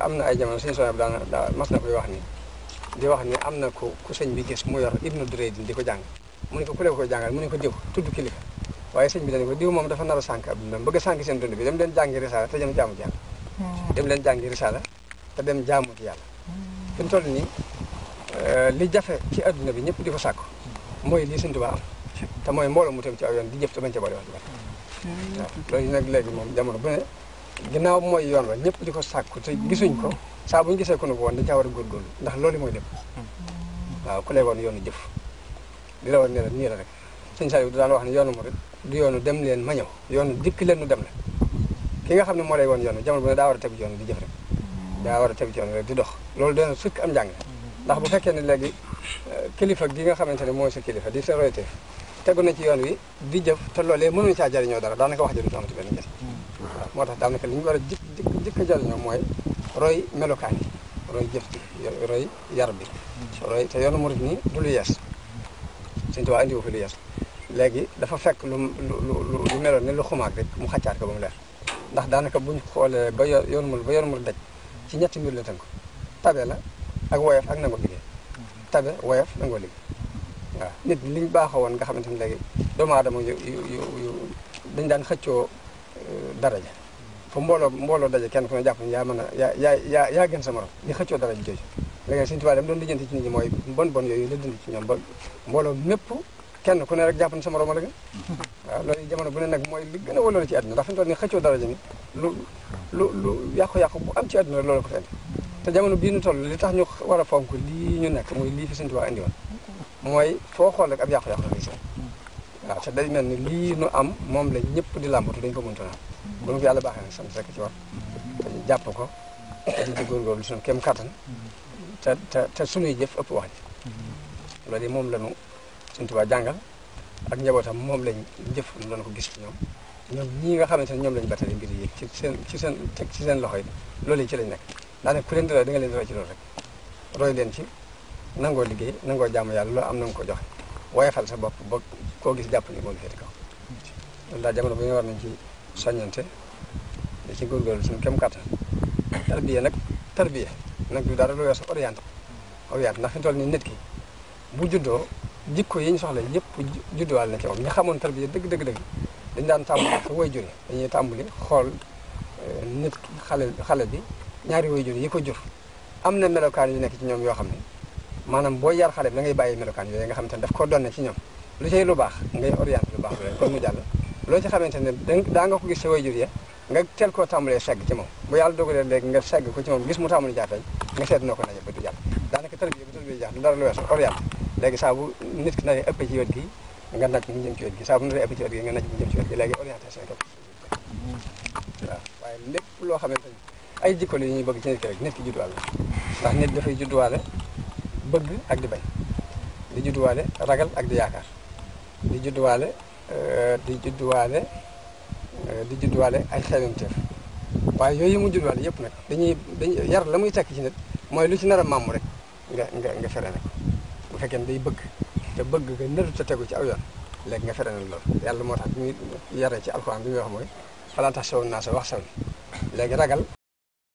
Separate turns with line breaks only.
am na ay jamono suñu soxna bi daa mas na koy wax ni di wax ni am na ku sëñ bi gis mu yor Ibnu Duraydin di ko jàng mu ne ko ku leen koy jàngal mu ne ko diw tudd kilifa waaye sëñ bi dañu ko diw moom dafa nar a sànk ab dundam bëgg a sànk seen dund bi dem leen jàngi risaala te dem jaamu ci yàlla dem leen jàngi risaala te dem jaamu ci yàlla fi mu toll nii li jafe ci adduna bi ñëpp di ko sàkku mooy lii Sëñ Tuubaa am te mooy mbooloo mu tegu ci aw yoon di jëf te bañ ca boole wax ji waaw loolu nag léegi moom jamono bu ne ginnaaw mooy yoon wa ñëpp di ko sàkku te gisuñ ko saa bu ñu gisee ku nu ko woon dañ caa war a góorgóorlu ndax loolu mooy lépp waaw ku lay woon yoonu jëf di la woon ne la nii la rek sëñ Saliou daan wax ne yoonu murid du yoonu dem leen ma ñëw yoonu dikk leen nu dem la ki nga xam ne moo lay woon yoonu jamono bu ne daa war a tegu ci yoon di jëf rek daa war a tegu ci yoon rek di dox loolu doon sukk am njàng ndax bu fekkee ne léegi kilifa gi nga xamante ne mooy sa kilifa di sa royteef tegu na ci yoon wi di jëf te loolee mënuñu caa jariñoo dara daanaka wax jëriñu amati benn njëriñ waaw moo tax daanaka li ñu war a jëkk a jariñoo mooy roy melokaan yi roy jëf bi roy yar bi roy te yoonu murid nii du lu yees Sëñ Tuubaa indiwu fi lu yees léegi dafa fekk lu meloon ne lu xumaag rek mu xaccaat ko ba mu leer ndax daanaka buñ xoolee ba yoonu murid daj ci ñetti mbir la tënk tabe la ak woyof ak nangoo liggéey tabe woyof nangoo liggéey waaw nit liñ baaxoo woon nga xamante ne léegi doomu aadama yu dañ daan xëccoo daraja fu mbooloo daje kenn ku ne jàpp ne yaa mën a yaa gën sa morom di xëccoo daraja jooju léegi Sëñ Tuubaa dem doon lijjanti ci nit ñi mooy bon yooyu la dindi ci ñoom ba mbooloo mépp kenn ku ne rek jàpp ne sa morom la gën waaw loolu jamono bu ne nag mooy li gën a waloon ci àdduna ndax fi mu toll nii xëccoo daraja ni lu yàqu-yàqu bu am ci àdduna loolu ko fendi te jamono bii nu toll li tax ñu war a fonk lii ñu nekk muy lii fi Sëñ Tuubaa indi woon mooy foo xool rek ab yàqu-yàqu la gis waaw te day mel ni lii nu am moom la ñëpp di làmbatu dañ ko mënta na bu ñu ko yàlla baaxee nag sant rek ci war te ñu jàpp ko te di ci góorgóorlu suñu kéem kattan te suñuy jëf ëpp wax ji loolu yi moom la ñu Sëñ Tuubaa jàngal ak njabootam moom lañ jëf ñu doon ko gis ci ñoom ñii nga xamante ne ñoom lañ battali mbir yi ci seen loxo yi loolu yi ci lañ nekk daanaka ku leen di roy da nga leen di roy ci loolu rek roy leen ci nangoo liggéey nangoo jaamu yàlla loo am na nga ko joxe woyefal sa bopp ba koo gis jàpp ni moo la féete kaw loolu daal jamono bu ñu war nañ ci soññante di ci góorgóorlu suñu kem kàttan tarbiya nag du dara lu weesu orienté ndax fi mu toll nii nit ki bu juddoo jikko yi ñu soxla yëpp judduwaal na ci moom ñi xamoon tarbiya dëgg dañ daan tàmbali fa way juri dañuy tàmbali xool nit xale bi ñaari way juri yi ko jur am na melokaan yu nekk ci ñoom yoo xam ne maanaam boo yar xale bi da ngay bàyyi melokaan yooyu nga xamante ne daf koo donne ci ñoom lu cay lu baax ngay orienté lu baax lu leen kon mu jàll loo ci xamante ne daa nga ko gis sa way jur ya nga teel koo tàmbalee segg ci moom bu yàlla dogalee léegi nga segg ko ci moom gis mu tàmbali jaatay nga seet noo ko naje ba du jàll daanaka tarbiya jaax du dara lu weesu orienté léegi saa bu nit ki naree ëpp ci wet gi nga naj mu jëm ci wet gi saa bu naree ëpp ci wet gi nga naj mu jëm ci wet gi léegi orientation képp waaw waaye lépp loo xamante ni ay jikko la yi ñuy bëgg ci nit ki rek nit ki judduwaale ndax nit dafay judduwaale bëgg ak di bañ di judduwaale ragal ak di yaakaar di judduwaale ay xeelimteef waaye yooyu mu judduwaale yëpp nag dañuy yar la muy tekk ci nit mooy lu ci nar a màmm rek nga fere ne ko bu fekkee ne day bëgg te bëgg nga nëru te tegu ci aw yoon léegi nga fere ne loolu yàlla moo tax bi muy yaree ci alxuraan bi muy wax mooy falaa taxshawun naasa waxshawni léegi ragal